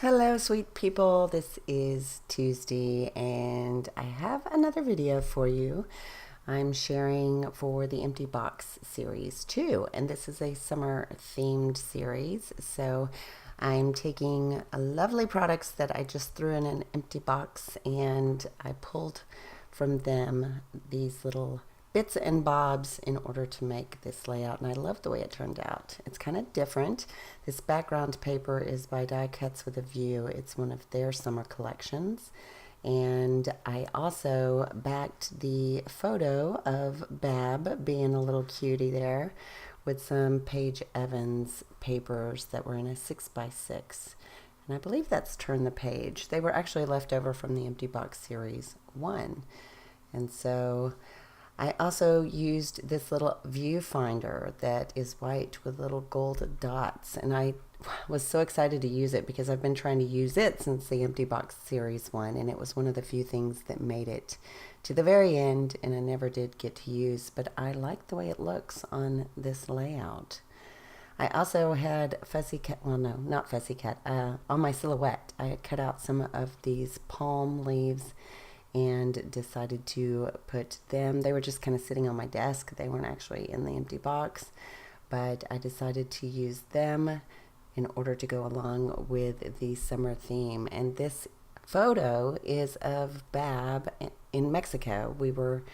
Hello, sweet people. This is Tuesday, and I have another video for you. I'm sharing for the Empty Box series too, and this is a summer themed series. So I'm taking lovely products that I just threw in an empty box, and I pulled from them these little bits and bobs in order to make this layout, and I love the way it turned out. It's kind of different. This background paper is by Die Cuts with a View. It's one of their summer collections, and I also backed the photo of Bab being a little cutie there with some Paige Evans papers that were in a 6x6, and I believe that's Turn the Page. They were actually left over from the Empty Box Series 1, and so I also used this little viewfinder that is white with little gold dots, and I was so excited to use it because I've been trying to use it since the Empty Box Series 1, and it was one of the few things that made it to the very end, and I never did get to use, but I like the way it looks on this layout. I also had Fussy Cat, well, no, not Fussy Cat, on my silhouette. I had cut out some of these palm leaves and decided to put them, they were just kind of sitting on my desk. They weren't actually in the empty box, but I decided to use them in order to go along with the summer theme. And this photo is of Bab in Mexico. We were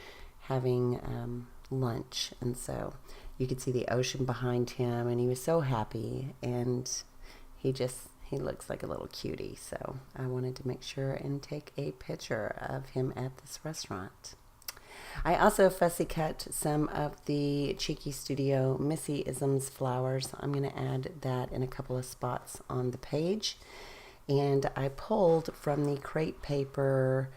having lunch, and so you could see the ocean behind him, and he was so happy, and he looks like a little cutie, so I wanted to make sure and take a picture of him at this restaurant. I also fussy cut some of the Cheeky Studio Missy Isms flowers. I'm going to add that in a couple of spots on the page. And I pulled from the crepe paper,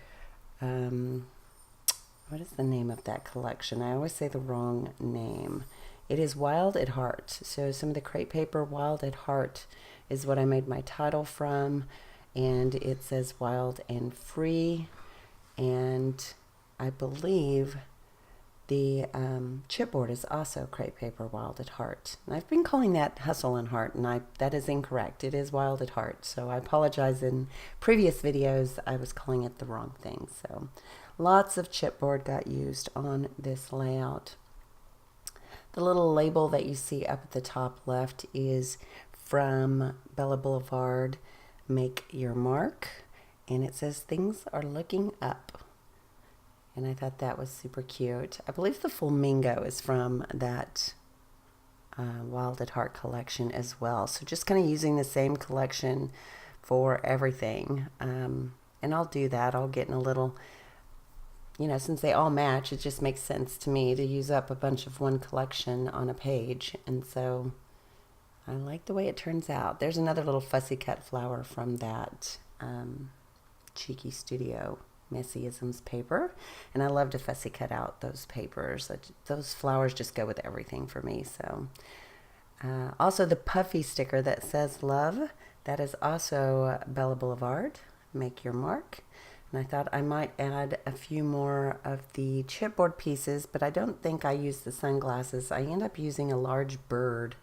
what is the name of that collection? I always say the wrong name. It is Wild at Heart. So some of the crepe paper Wild at Heart is what I made my title from, and it says Wild and Free, and I believe the chipboard is also crepe paper Wild at Heart. And I've been calling that Hustle and Heart, and that is incorrect. It is Wild at Heart, so I apologize. In previous videos I was calling it the wrong thing. So lots of chipboard got used on this layout. The little label that you see up at the top left is from Bella Boulevard, Make Your Mark, and it says things are looking up, and I thought that was super cute. I believe the flamingo is from that Wild at Heart collection as well, so just kind of using the same collection for everything, and I'll do that. I'll get in a little, since they all match, it just makes sense to me to use up a bunch of one collection on a page, and so I like the way it turns out. There's another little fussy cut flower from that Cheeky Studio Messy Isms paper, and I love to fussy cut out those papers. Those flowers just go with everything for me. So also the puffy sticker that says love, that is also Bella Boulevard, Make Your Mark. And I thought I might add a few more of the chipboard pieces, but I don't think I used the sunglasses. I end up using a large bird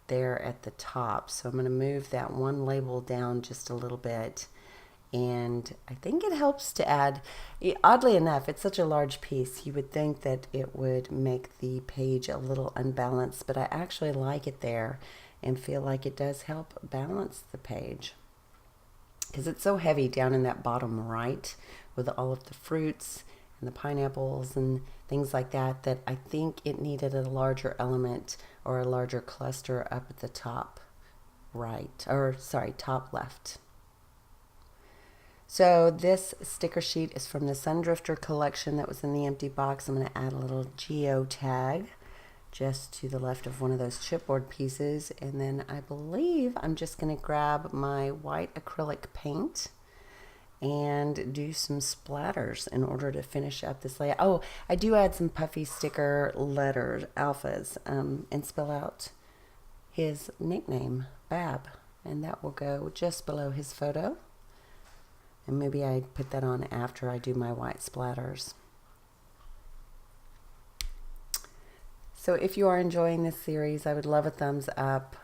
there at the top, so I'm going to move that one label down just a little bit, and I think it helps to add, oddly enough, it's such a large piece, you would think that it would make the page a little unbalanced, but I actually like it there and feel like it does help balance the page, because it's so heavy down in that bottom right with all of the fruits and the pineapples and things like that, that I think it needed a larger element or a larger cluster up at the top right, or sorry, top left. So this sticker sheet is from the Sundrifter collection that was in the empty box. I'm going to add a little geo tag just to the left of one of those chipboard pieces, and then I believe I'm just going to grab my white acrylic paint and do some splatters in order to finish up this layout. Oh, I do add some puffy sticker letters, alphas, and spell out his nickname, Bab, and that will go just below his photo. And maybe I put that on after I do my white splatters. So if you are enjoying this series, I would love a thumbs up.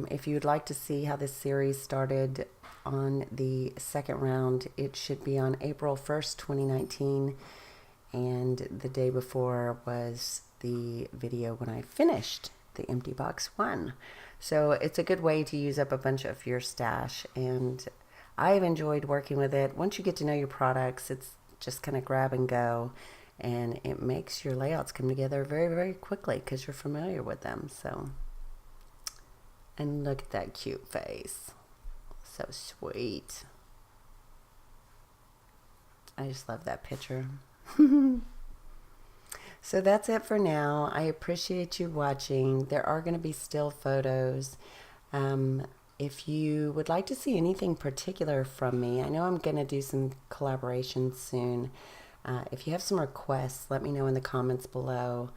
If you would like to see how this series started on the second round. It should be on April 1st, 2019. And the day before was the video when I finished the empty box one. So it's a good way to use up a bunch of your stash, and I've enjoyed working with it. Once you get to know your products, it's just kind of grab and go, and it makes your layouts come together very, very quickly because you're familiar with them. So, and look at that cute face. So sweet. I just love that picture. So that's it for now. I appreciate you watching. There are going to be still photos. If you would like to see anything particular from me, I know I'm going to do some collaborations soon. If you have some requests, let me know in the comments below.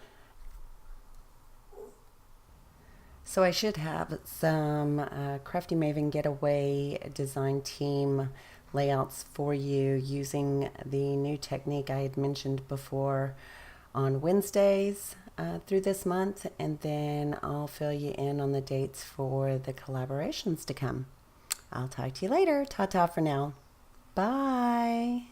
So I should have some Crafty Maven Getaway design team layouts for you using the new technique I had mentioned before on Wednesdays through this month, and then I'll fill you in on the dates for the collaborations to come. I'll talk to you later. Ta-ta for now. Bye.